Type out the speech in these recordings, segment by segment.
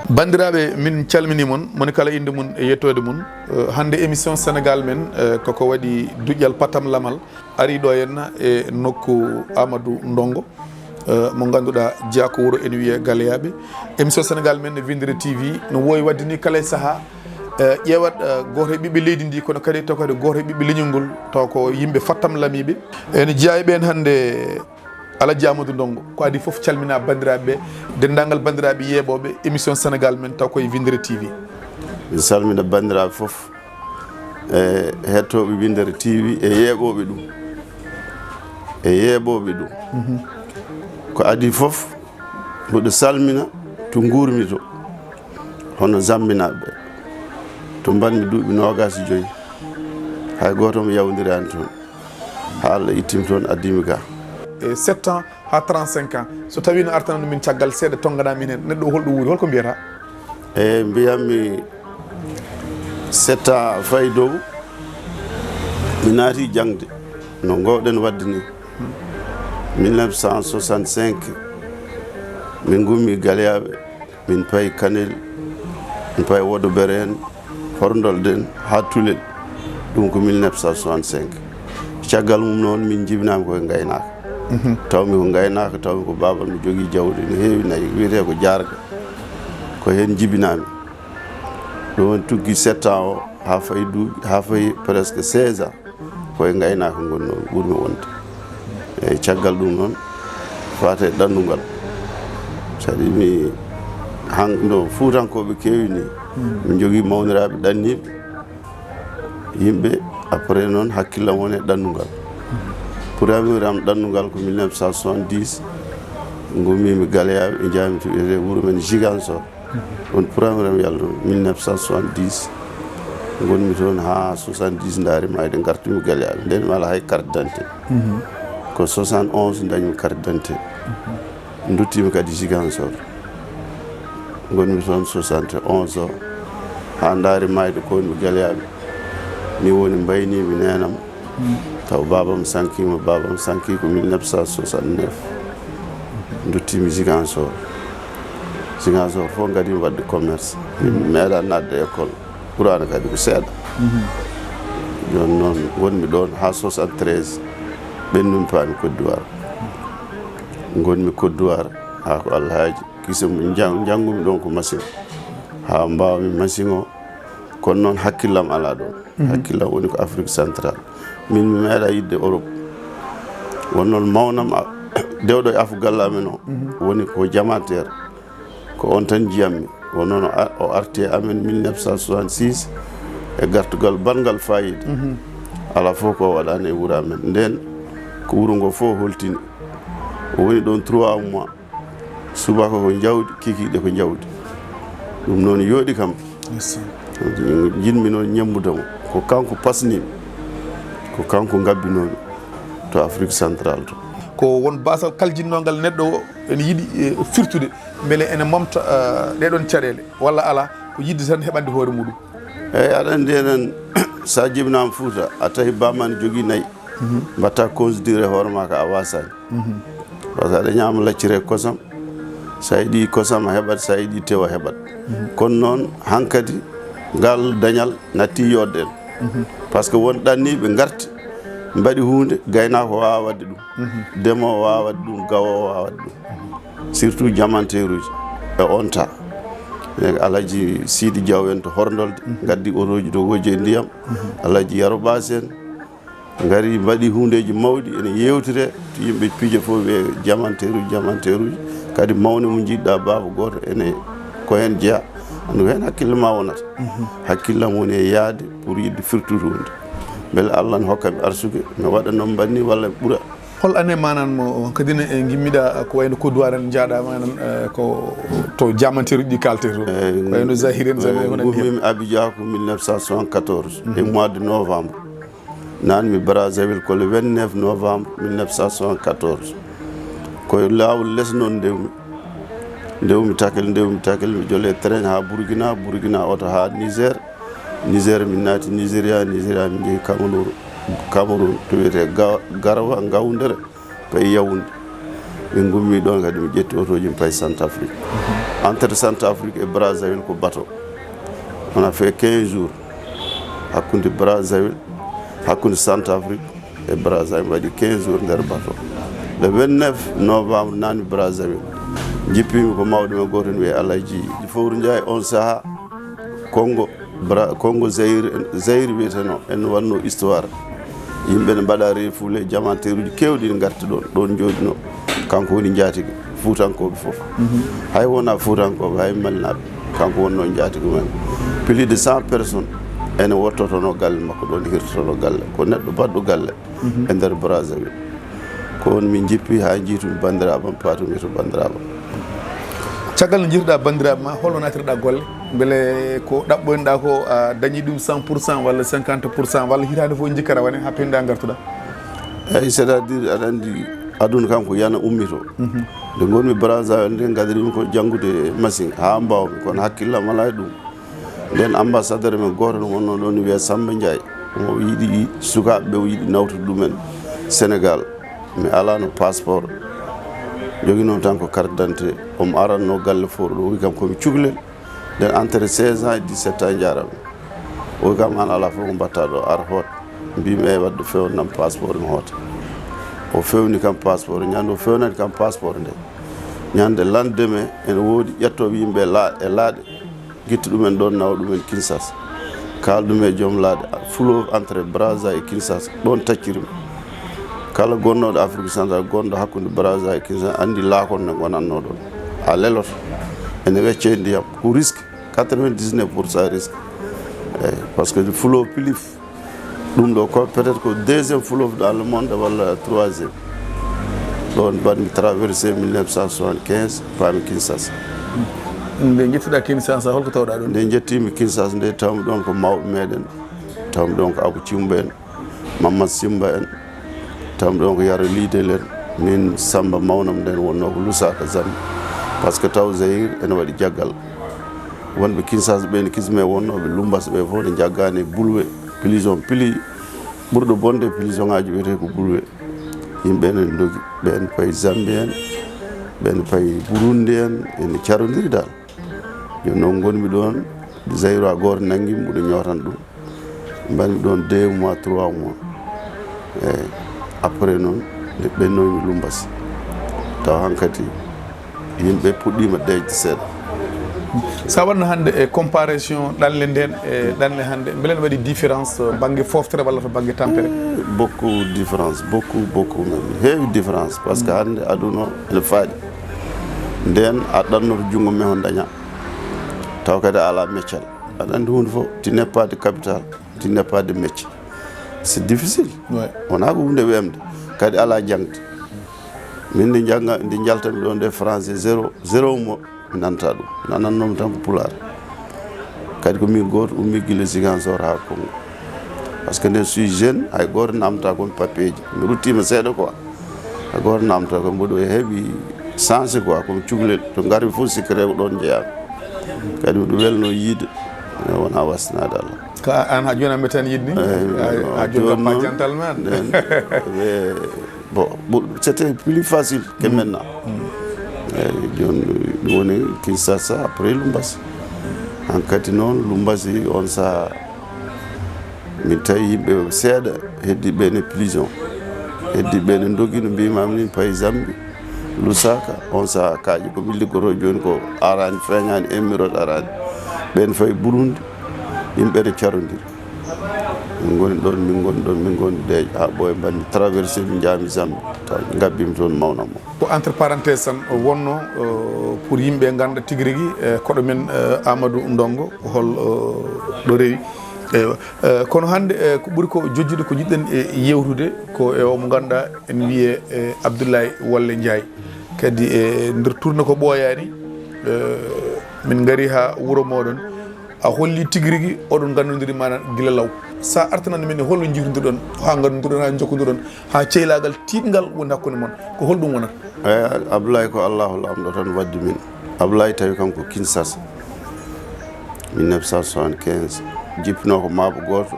bandiraɓe min calmini mon moni kala inde mum e yettode mum hande émission Sénégal men koko waɗi duƴƴal patam lamal ari ɗo henna e nokku Amadou Ndongo mo ganduɗa jeeya ko wuuro ene wiye Galoyabe. Émission Sénégal men e WINNDERE-TV no wowi wadde ni kala e saaha ƴewat goto e ɓiɓɓe leydi ndi kono kadi taw kadi goto e ɓiɓɓe leñol ngol taw ko yimɓe fattam lamiɓe ene jeeya e ɓen hande Alaji Amadou Ndongo ko adi foof calmina bandiraɓe dendagal bandiraɓe yeeɓoɓe émission Sénégal men taw koye WINNDERE-TV. mi salmina bandiraɓe foof e hettoɓe WINNDERE-TV e yeeɓoɓe ɗum ko adi foof mboɗo salmina to gurmi to hono zamminaɓe to mbanmi duuɓi 25 hay goto mo yawdirani toon ha Allah ittimi toon addimi ga 7 ans ha 35 ans so tawi no artanano min caggal seeɗa tongana min hen neɗɗo holɗo wuuri holko mbiyata? e mbiyatmi 7 ans fayi dow mi naati jangde no gowɗen wadde ni 1965 min gummi Galoyabe min payi Kanel min payi Wodo Beren Horndolden ha Tulel ɗum ko 1965 caggal mum noon min jibinami koye gaynaka tawmi ko gaynaka tawmi ko babal mi jogui jawdi no heewi nayi wiyete ko jarga ko hen jibinami ɗum woni tuggi 7 ans o ha fayi duuɓi ha fayi presque 16 ans koye gaynaka gonno ɓurmi wonde eyyi caggal ɗum noon fate ɗandugal saɗi mi no fuutankoɓe kewi ni min jogui mawniraɓe ɗanniɓe yimɓe après noon hakkillam woni e ɗandugal puramiram ɗandugal ko 1970 gummimi Galoyabe e jami to wiyete wuuro men Ziguinchor on puramiram yalno 1970 gonmi toon ha 70 darima ede gartumi Galoyabe nden mi ala hay carte d'identité ko 71 dañmi carte d'identité duttimi kadi Ziguinchor gonmi toon 71 o ha daari mayde ko wonmi Galoyabe mi woni mbaynimi nenam taw babam sankima babam sanki ko 1969 duttimi Ziguinchor fof gadimi wadde commerce mi meeɗa nadde école ɓurano kadi ko seeɗa joni noon wonmi ɗon ha 73 ɓennumi paami Côte d'Ivoire gonmi Côte d'Ivoire ha ko Allah haaji kisami janggumi ɗon ko machine ha mbawmi machine o kono noon hakkillam ala ɗon hakkillam woni ko Afrique centrale min mi meeɗa yidde Europe won noon mawnam dewɗo e afugal amen o woni ko jamatere ko on tan jiyammi won noon o arti amen 1966 e gartugal bangal fayida ala fof ko waɗani e wuuro amen nden ko wuuro ngo fof holtini o woni ɗon 3 mois subaka ko jawdi kikiɗe ko jawdi ɗum noon yooɗi kam jinmi noon ñammudamo ko kanko pasnimi ko kanko gabbinomi to Afrique centrale to ko won basal kaljinnogal neɗɗo o ene yiiɗi firtude beele ene momta ɗeɗon caɗele walla ala ko yidde tan heɓande hoore muɗum eyyi aɗa andi enen sa jibinama Fouta a tawi bamane jogui nayyi mbatta considéré hoorema ko a wasani par ce que aɗa ñama laccire kosam sa yiiɗi kosam a heɓat sa yiiɗi tew a heɓat kono noon hankkadi ngal dañal natti yodde en par ce que won ɗanniɓe garti mbaɗi hunde gaynako wawa wadde ɗum ndemowo wawa wadde ɗum gawowo wawa wadde ɗum surtout jamanteruji e on temps Alaji Sidi Diaw en to Horndolde gaddi otoji to wojje ndiyam Alaji Yaro Bas en ngari mbaɗi hundeji mawɗi ene yewtire to yimɓe piije fof ɓe jamanteruji kadi mawne mo jiɗɗa baba goto ene ko hen jeeya andu hen hakkille ma wonata hakkillam woni e yaade pour yidde firtude hunde beele Allah ne hokkami arsugue mi waɗa noon banni walla ɓuura hol ane mananmo kadine e gimmiɗa ko wayno Côte d'Ivoire en jaaɗa manan ko to jamanteruji ɗi kalte to ko wayno Zahir en gummimi Abidjan ko 1974 e mois de novembre nanmi Brazzaville ko le 29 novembre 1974 koye lawol less noon ndewmi takel mi jolle train ha Bourguina oto ha Niger min naati Nigéria min jeehi Cameroun to wiyete Garawa Gawndere payi Yaoundé min gummi ɗon kadi mi ƴetti otoji mi payi Centrafrique entre Centrafrique et Brazzaville ko bateau on a fait 15 jours hakkude Brazzaville hakkude Centrafrique et Brazzaville waɗi 15 jours nder bateau le 29 novembre nani Brazzaville jippimi ko mawɗo men goto ne wiye Alayji fowru Ndiaye on saaha Congo Zaire wiyeteno en wanno histoire yimɓe ne mbaɗa refoulé jamanteruji kewɗi ne garta ɗon jooɗino kanko woni jaatigi fuutankoɓe fof hay wona fuutankoɓe hay malnaɓe kanko wonno jaatigi men plus de 100 personnes ene wottotono galle makko ɗon hirtotono galle ko neɗɗo baɗɗo galle e nder Brazzaville ko on min jippi ha jiitumi bandiraɓam patumi to bandiraɓam caggal no jiiruɗa bandiraɓe ma holno natirɗa golle beele ko ɗaɓɓoynoɗa ko a dañi ɗum 100% walla 50% walla hitande fof jikkata wane ha penda gartuɗa eyyi c' est à dire aɗa andi aduna kanko yana ummito nde gonmi Brazzaville nde gadirimi ko janggude machine ha mbawmi kono hakkillam ala e ɗum nden ambassadeur men goto no wonno ɗon ne wiye Samba Ndiaye omo yiiɗi sukaɓeɓe o yiiɗi nawtude ɗumen Sénégal mi alano passeport joguinomi tan ko carte d' identité omo aranno galle foro ɗo o wi kam komi cukalel nden entre 16 ans et 17 ans jarami o wi kam an ala fof ko mbatta ɗo ar hoot mbimi eyi wadde fewnam passeport mi hoota o fewni kam passeport ñande o fewnani kam passeport nde ñande lendemain ene woodi ƴettoɓe yimɓe e laaɗe guitta ɗumen ɗon nawa ɗumen Kinshasa kalɗum e joom laaɗe fleuve entre Brazza et Kinshasa ɗon taccirimi kala gonnoɗo Afrique central gonɗo hakkude Brazza e Kinshasa andi laakon ne wonanno ɗon a leloto ene wecce ndiyam ko risque 99% risque eyyi par ce que le fleuve plus ɗum ɗo ko peut être que deuxième fleuve dans le monde walla troisième ɗon mbaɗmi traversé 1975 paami Kinshasa nde jettiɗa Kinshasa holko tawɗa ɗon nde jettimi Kinshasa nde tawmi ɗon ko mawɓe meɗen tawmi ɗon ko Abou Cimba en Mamadou Simba en tawmi ɗon ko Yaro Lidel en min Samba mawnam nden wonno ko Lusaka Zambi par ce que taw Zaire ene waɗi jaggal wonɓe Kinshasa ɓe ne kisme wonnoɓe Lumbas ɓe fof ne jaggani Boulwe prison pili ɓurɗo bonde prison ngaji wiyete ko Boulwe yimɓe ene dogi ɓen payi Zambie en ɓen payi Burundi en ene carodiri dal joni noon gonmi ɗon Zaire a goto nanguimi mbuɗo ñootan ɗum mbanmi ɗon 2 mois 3 mois eyyi après noon nde ɓennoymi Lumbas taw hankkadi yimɓe puɗɗima deejde seeɗa sa wanno hannde e comparaison ɗanle nden e ɗanle hannde beele ne waɗi différence banggue foftere walla to banggue tampere beaucoup différence beaucoup même heewi différence par ce que hannde aduna ene faaɗi nden a ɗannoto junngo meho daña taw kadi ala meccal aɗa andi hunde fof tu n'es pas de capital tu n'es pas de métier c'est difficile wona ko hunde wemde kadi ala jangde min nde jaltami ɗo nde français zéro mo mi nanta ɗum nanannomi tan ko pulaar kadi ko min goto ummi guila Ziguinchor ha Congo par ce que nde suis jeune hay goto namta komi papier ji mi ruttima seeɗa quoi hay goto namta ko mboɗo heeɓi changé quoi komi cukalel to garmi fof sikka rewo ɗon jeeyami kadi miɗo welno yiide wona wastinade Allah ko an ha joni amɓe tan yidni ha joni ma jantal men bon c'était plus facile que maintenant eyyi joni ɗum woni Kinshasa après Lumbas hankkadi noon Lumbasi on saaha min tawi yimɓe seeɗa heddiɓe ne prison heddiɓe ne dogui no mbimami ni payi Zambi Lusaka on saaha kaaƴi ko liggoto joni ko arani feeñani emmiroɗe arani ɓen fayi Burundi yimɓe ne carodiri min goni deeƴo ha ɓooye mbanmi traversé mi jaami Zambi taw gabbimi toon mawnam o ko entre parenthèse tan wonno pour yimɓe ganda tigui rigui koɗo men Amadou Ndongo hol ɗo rewi kono hande ko ɓuuri ko jojjude ko jiɗɗen e yewtude ko e omo ganduɗa en wiye Abdoulaye Wolle Ndiaye kadi e nder tourné ko ɓooyani min gaari ha wuuro moɗon a holli tigui rigui oɗon gandodiri mana guila law sa artanande men holno jiirudirɗon ha gandudirɗon ha jokkodirɗon ha ceylagal tiɗgal woni hakkude moon ko holɗum wonata eyyi Abdoulaye ko Allahu lamɗo tan waddi min Abdoulaye tawi kanko Kinshasa 1975 jippino ko maabo goto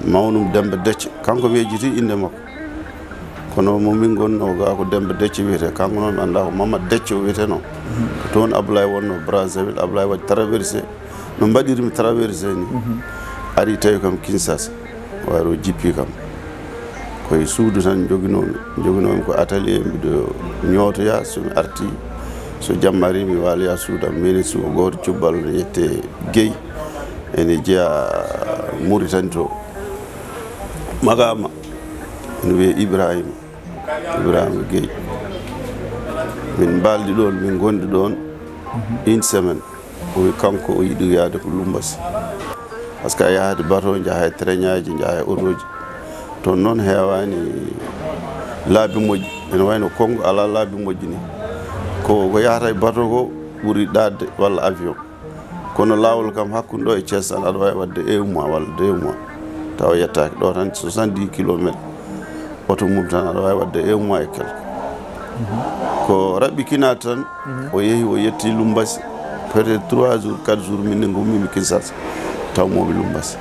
mawnum Demba Decce kanko mi yejjiti inde makko kono mo min gonno ga ko Demba Decce wiyete kanko noon mi annda ko Mamad Decce o wiyeteno toon Abdoulaye wonno Brazzaville Abdoulaye waɗi traversé no mbaɗirmi traversé ni ari tawi kam Kinshasa waro jippi kam koye suudu tan joginomi ko atelier mbiɗo ñootoya somi arti so jammari mi waloya suudam mini suko goto cubbal ne yette Guèye ene jeeya Mauritanie to magama ene wiye Ibrahima Guèye min baldi ɗon min gondi ɗon une semaine o wi kanko o yiɗi yaade ko Lumbasi par ce que a yahade bateau jaha e train aji jaha e otoji toon noon heewani laabi moƴƴi ene wayno Congo ala laabi moƴƴi ni ko yahata e bateau ko ɓuuri ɗadde walla avion kono laawol kam hakkude ɗo e Thiès tan aɗa wawi wadde 1 mois walla 2 mois tawa yettaki ɗo tan 70 kilométres oto mum tan aɗa wawi wadde 1 mois et quelque ko raɓɓikinade tan o yeehi o yetti Lumbasi peut être 3 jours 4 jours min ne gummimi Kinshasa taw momi Lumbasi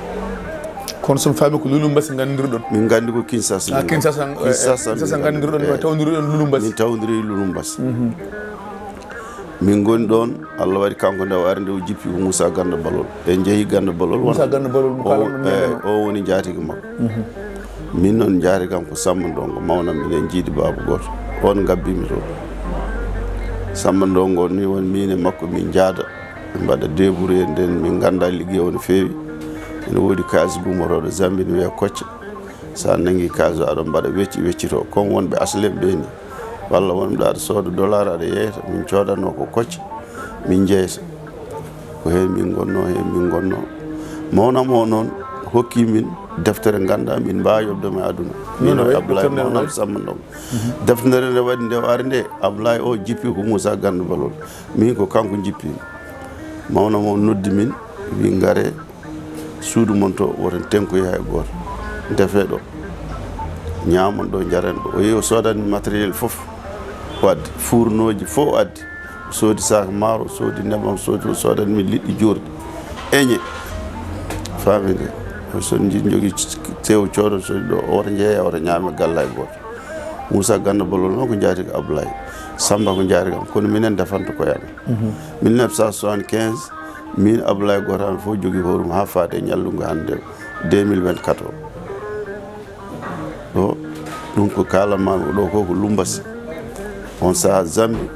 kono somi faami ko Lumbasi gandirɗon min gandi ko Kinshasa Kinshasa gandirɗon tawdiruɗon Lumbasi min tawdiri Lumbasi min goni ɗon Allah waɗi kanko nde o ari nde o jippi ko Moussa Ganda Balol en jeehi Ganda Balol o woni jatigi makko min noon jatigam ko Samba Ndongo mawnam minen jiiɗi baaba goto on gabbimi to Samba Ndongo ni woni min e makko min jaada min mbaɗa débouré nden min ganda ligguey o no feewi ene woodi kaas gumoroɗo Zambie ne wiya Kocce sa nangui kaas o aɗa mbaɗa weccito comme wonɓe aslem ɓe ni walla wonɓe aɗa sooda dollar aɗa yeyta min codanno ko Kocce min jeyta ko hen min gonno mawnam o noon hokki min deftere ganda min mbawi yobdema aduna min o Abdoulaye mawnam Samba Ndongo deftere nde waɗi nde o ari nde Abdoulaye o jippi ko Moussa Ganda Balol min ko kanko jippimi mawnam o noddi min wi gaare suudu mon to woten tenkoyi hay goto defe ɗo ñamon ɗo jaren ɗo o yehi o sodanmi matériel foof wadde fournoji fof addi o soodi sac maaro o soodi nebam o sodanmi liɗɗi jurɗi eñe faami nde soɗi jogui tew coɗo soɗi ɗo oto jeeya oto ñaame galla e goto Moussa Ganda Balol noon ko jaati ko Abdoulaye Samba ko jaati kam kono minen defanta koye amen 1975 min Abdoulaye goto am fof jogui horum ha faade e ñallungu hande 2024 o ɗum ko kalanmami ɗo ko Lumbasi on saaha Zambie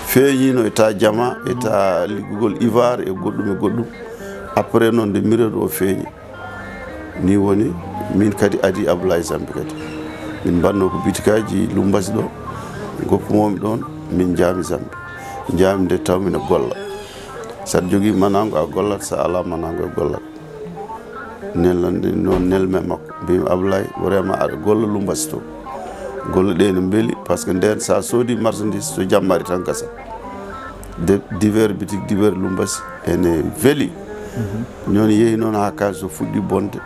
feeñino e ta jama e ta liggugol ivoire e goɗɗum après noon nde miroɗo o feeñi ni woni min kadi adi Abdoulaye Zambie kadi min mbanno ko bitikaji Lumbasi ɗo goppumomi ɗon min jaami Zambie jaami nde tawmi ne golla saɗa jogui manango a gollat sa ala manango e gollat nellande noon nelme makko mbimi Abdoulaye vraiment aɗa golla Lumbasi to golle ɗe ne beeli par ce que nden sa soodi marchandise so jammari tan gasa divers bitik divers Lumbasi ene weeli noon yeehi noon ha kalis so fuɗɗi bonde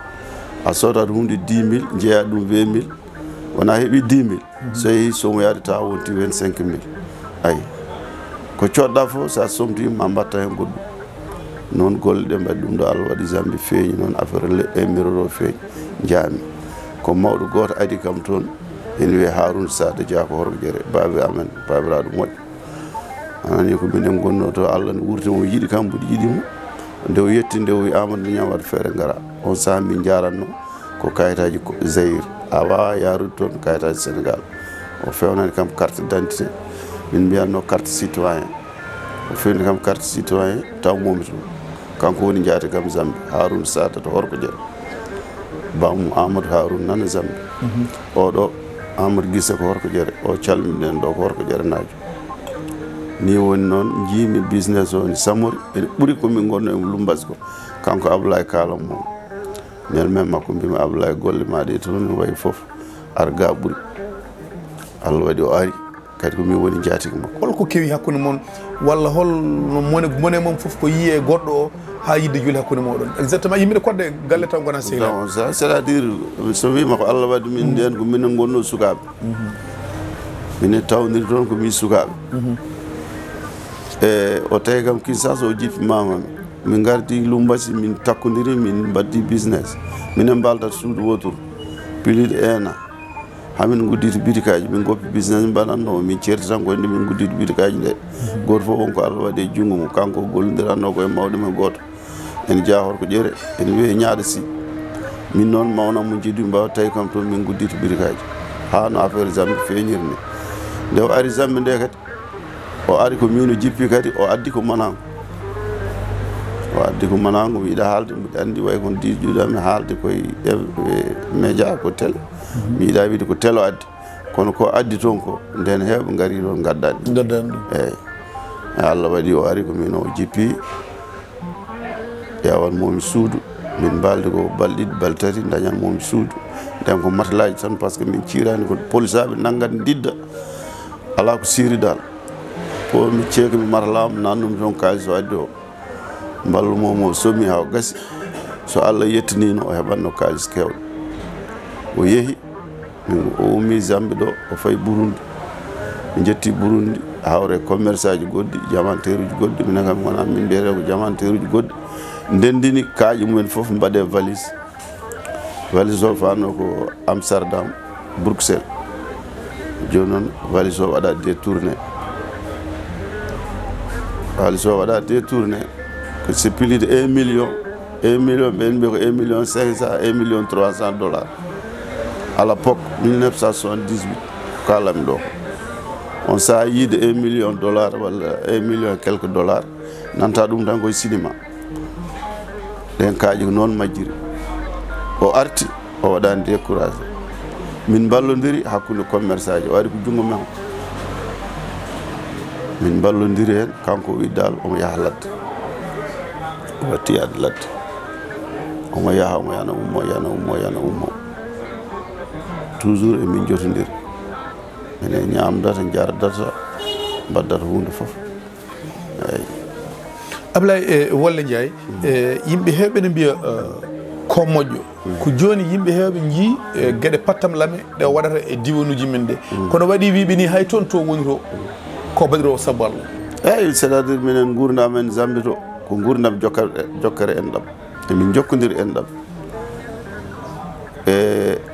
a sodat hunde 10 000 jeeya ɗum 20 000 wona heeɓi 10 000 so yeehi somo yaade tawa wonti 25 000 ayi ko coɗɗa fof sa somtima mbatta hen goɗɗum noon golle ɗe mbaɗi ɗum ɗo Allah waɗi Zambie feeñi noon affaire emiroro feeñi jaami ko mawɗo goto adi kam toon ene wiye Harouna Sada Dia ko Horgo Diere baabi amen babiraɗo moƴƴo anani ko minen gonno to Allah ne wurtimo yiɗi kam mboɗo yiɗimo nde o yetti nde o wi Amadou ñam waɗa feere gara on saaha min jaranno ko kayitaji Zaïre a wawa yarude toon kayitaji Sénégal o fewnani kam carte d'identité min mbiyanno carte citoyen o fewni kam carte citoyen taw momi toon kanko woni jaati kam Zambie Harouna Sada to Horgo Diere bamum Amadou Harouna nana Zambie oɗo Amadou Guisse ko Horgo Diere o calmiɗen ɗo ko Horgo Diere najo ni woni noon jiimi business o ni samori ene ɓuuri komin gonno e Lumbasi ko kanko Abdoulaye kalam mom nel men makko mbimi Abdoulaye golle ma ɗe toon no wayi foof arga ɓuuri Allah waɗi o ari kadi komin woni jaatigi makko holko kewi hakkude moon walla holno mone moom foof ko yiye goɗɗo o ha yidde juuli hakkude moɗon exactement yimɓe kodde galle taw gona sehla c'est à dire so wima ko Allah waɗi min nden ko minen gonno sukaɓe minen tawdiri toon ko min sukaɓe e o tawi kam Kinshasa o jippi mamami min gardi Lumbasi min takkodiri min mbaddi business minen mbaldat suudu wotour pilide 1 an hamin gudditi bitikaji min goppi business mbananno min certi tan ko min gudditi bitikaji de goto fof wonko Allah waɗi jungo mum kanko gollidiranno koye mawɗo men goto en jahor ko ƴere en wiye ñaada si min noon mawnam mo jiidu mbawa tawi kam toon min gudditi bitikaji ha no affaire zambe feñirni nde o ari zambe nde kadi o ari ko min o jippi kadi o addi ko manango mi yiɗa haalde mbiɗa anndi way kon dijuɗami haalde koye média ko télé mi yiɗa wiide ko télé o addi kono ko addi toon ko nden heeɓe ngari ɗon gaddani ɗum eyyi Allah waɗi o ari ko min o jippi ƴewan momi suudu min balde ko balɗe ɗiɗi balɗe tati dañan momi suudu nden ko matelaji tan par ce que min ciirani ko police aɓe naggat didda ala ko siridal fo mi ceeki mi matalama nannumi toon kalis o addi o mballu momo somi ha o gasi so Allah yettinino o heɓanno kalis kewɗo o yeehi o ummi Zambe ɗo o fayi Burundi mi jetti Burundi hawre commerce aji goɗɗi jamanteer uji goɗɗi minen kam wona min mbiyete ko jamanteer uji goɗɗi ndendini kaaƴe mumen fof mbaɗe valise o fanno ko Amsterdam Bruxelles joni noon valise o waɗa détourné ko c'est plus de 1 million ɓen mbiya ko 1 million 500 1 million 300 dollars à l'époque 1978 kalami ɗo on saa yiide 1 million dollars walla 1 million quelques dollars nanta ɗum tan koye cinéma ɗen kaaƴi ko noon majjiri o arti o waɗani découragé min ballodiri hakkude commerce aji o ari ko junngo men min ballodiri hen kanko o wi dal omo yaha ladde o watti yaade ladde omo yaha omo yana ummo toujours emin jotodiri minen ñamdata jardata mbaddata hunde foof eyyi Abdoulaye Wolle Ndiaye yimɓe heewɓe ne mbiya ko moƴƴo ko joni yimɓe heewɓe jii gueɗe pattam lame ɗe waɗata e diwanuji men ɗe kono waɗi wiɓe ni hay toon to woni to ko baɗiro sabu Allah eyyi c'est à dire minen gurdam en Zambe to ko gurdam jokkere enɗam emin jokkodiri enɗam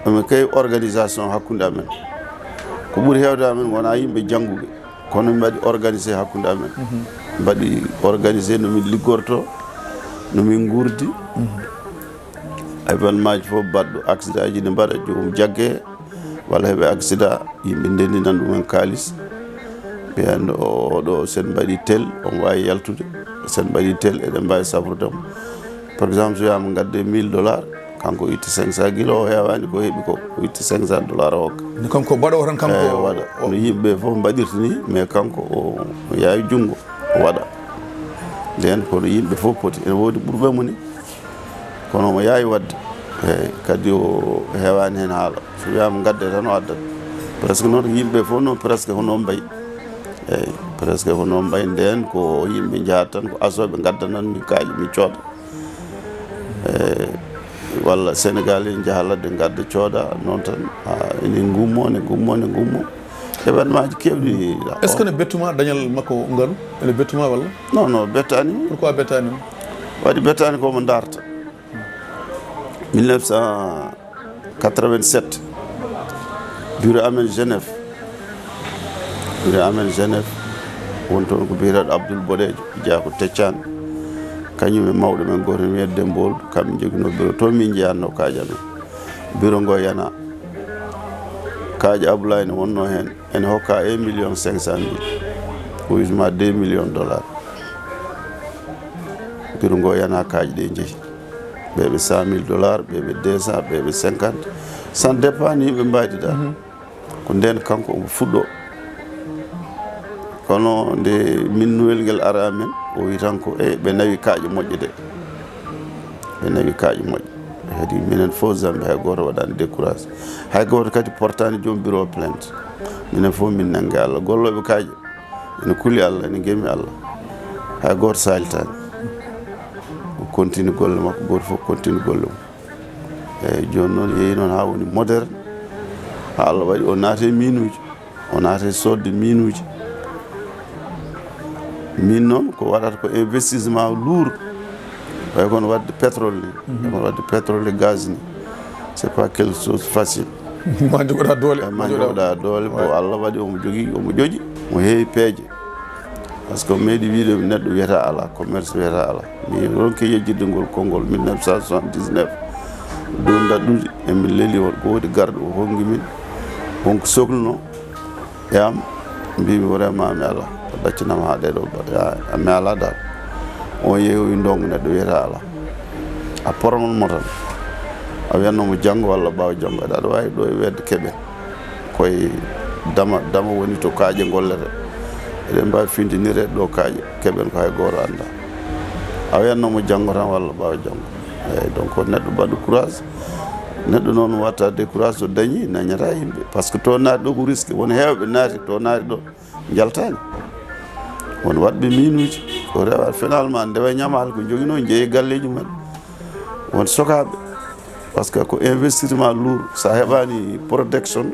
emin kay organisation hakkude amen ko ɓuuri hewde amen wona yimɓe jangguɓe kono mi mbaɗi organisé hakkude amen mbaɗi organisé nomin liggorto nomin gurdi événement maji fof baɗɗo accident ji ne mbaɗa jogum jagge walla heeɓe accident yimɓe ndendinan ɗumen kalis ɓiyande oɗo sen mbaɗi tel on wawi yaltude sen mbaɗi tel eɗen mbawi safrudemo par exemple so wiyama gadde 1000 dollars kanko itti 500 kilo o hewani ko heeɓi ko o itti 500 dollars o hokka kanko baɗo tan kanko waɗa no yimɓe fof mbaɗirta ni mais kanko o yaawi junngo o waɗa nden kono yimɓe fof poti ene woodi ɓurɓe ni kono omo yaawi wadde eyyi kadi o hewani hen haala so wiyama gadde tan o addat presque noon yimɓe fof noon presque hono mbayi eyyi presque hono mbayi nden ko yimɓe jahat tan ko asoɓe gaddanan min kaaƴi min cooda walla Sénégal en jaha ladde gadda cooda noon tan ene gummo événement ji kewɗi est ce que ne bettuma dañal makko ngaru ene bettuma walla non bettani pourquoi bettani waɗi bettani komo darta 1987 bureau amen Genève won toon ko biyeteɗo Abdoul Boɗejo jeeya ko teccani kañum e mawɗo men goto en wiyete Dembold kamɓe joguino bureau to min jeeyanno kaaji amen bureau ngo yana kaaji Abdoulaye ne wonno hen ene hokka 1 million 500 mille o wisma 2 millions dollars bureau ngo yana kaaji ɗe jeeyi ɓeɓe 100 000 dollars ɓeɓe 200 ɓeɓe 50 sans dépend ni yimɓe mbaydiɗa ko nden kanko omo fuɗɗo kono nde min nuwel ngel ara amen o wi tan ko ɓe nawi kaaƴe moƴƴe de ɓe nawi kaaƴe moƴƴe kadi minen fof Zambe hay goto waɗani découragé hay goto kadi portani joom bureau plainte minen fof min nangge Allah golloɓe kaaƴe ene kuuli Allah ene gemi Allah hay goto salitani o continue golle makko goto fof continue golle mum eyyi joni noon yeehi noon ha woni moderne ha Allah waɗi o naate minuji o naate sodde minuji min noon ko waɗata ko investissement lourd way kono wadde pétrole ni kono wadde pétrole et gaz ni c'est pas quelque chose facile ma jogoɗa doole ma jogoɗa doole bo Allah waɗi omo jogii omo joƴi mo heewi peeje par ce que meeɗi wiide neɗɗo wiyata ala commerce wiyata ala mi ronke yejjidde ngol konngol 1979 dow daɗɗude emin leeli on ko woodi garɗo o hongi min wonko sohluno yam mbimi vraiment mi ala o ɗaccinama ha ɗeɗo mi ala dal on yeeyoyi ndongo neɗɗo wiyata ala a porman mo tan a wiyannomo janngo walla ɓaawa janngo aɗa wawi ɗo e wedde keɓen koye dama woni to kaaƴe gollete eɗen mbawi findinirede ɗo kaaƴe keɓen ko hay goto anda a wiyannomo janngo tan walla ɓaawa janngo eyyi donc neɗɗo mbaɗɗo courage neɗɗo noon watta décourage so dañi nañata yimɓe par ce que to naati ɗo ko risque won heewɓe naati to naati ɗo jaltani won waɗɓe minuji ko rewa finalement ndewa ñamala ko joguino jeeyi galleji mumen won sokaɓe par ce que ko investissement lourd sa heɓani protection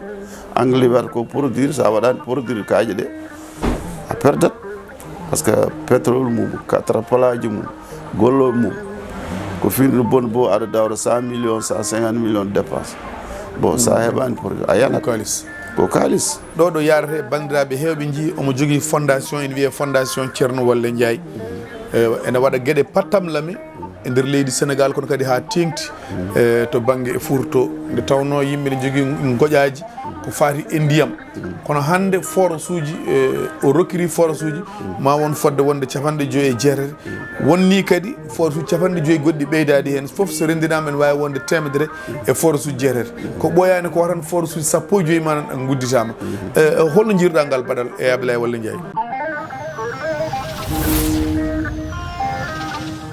anglais wiyata ko produire sa waɗani produire kaaƴe ɗe a perdat par ce que pétrole mum catrapalaji mum golloɓe mum ko fini bon bo aɗa dawra 100 millions 150 millions dépense bon sa heɓani produire a yanat ko kalis ɗo yarate bandiraɓe hewɓe jii omo jogui fondation ene wiye fondation ceerno Wolle Ndiaye ene waɗa gueɗe pattam lame e nder leydi Sénégal kono kadi ha tengti to banggue e Fouto nde tawno yimɓe ne jogui goƴaji ko fati e ndiyam kono hande forage uji o rokkiri forage uji ma won fodde wonde 50 wonni kadi forage uji 50 goɗɗi ɓeydadi hen foof so rendinama en wawi wonde temedere e forage uji 7 ko ɓoyani ko watan forage uji 15 manan gudditama holno jiiruɗa ngal baɗal e Abdoulaye Wolle Ndiaye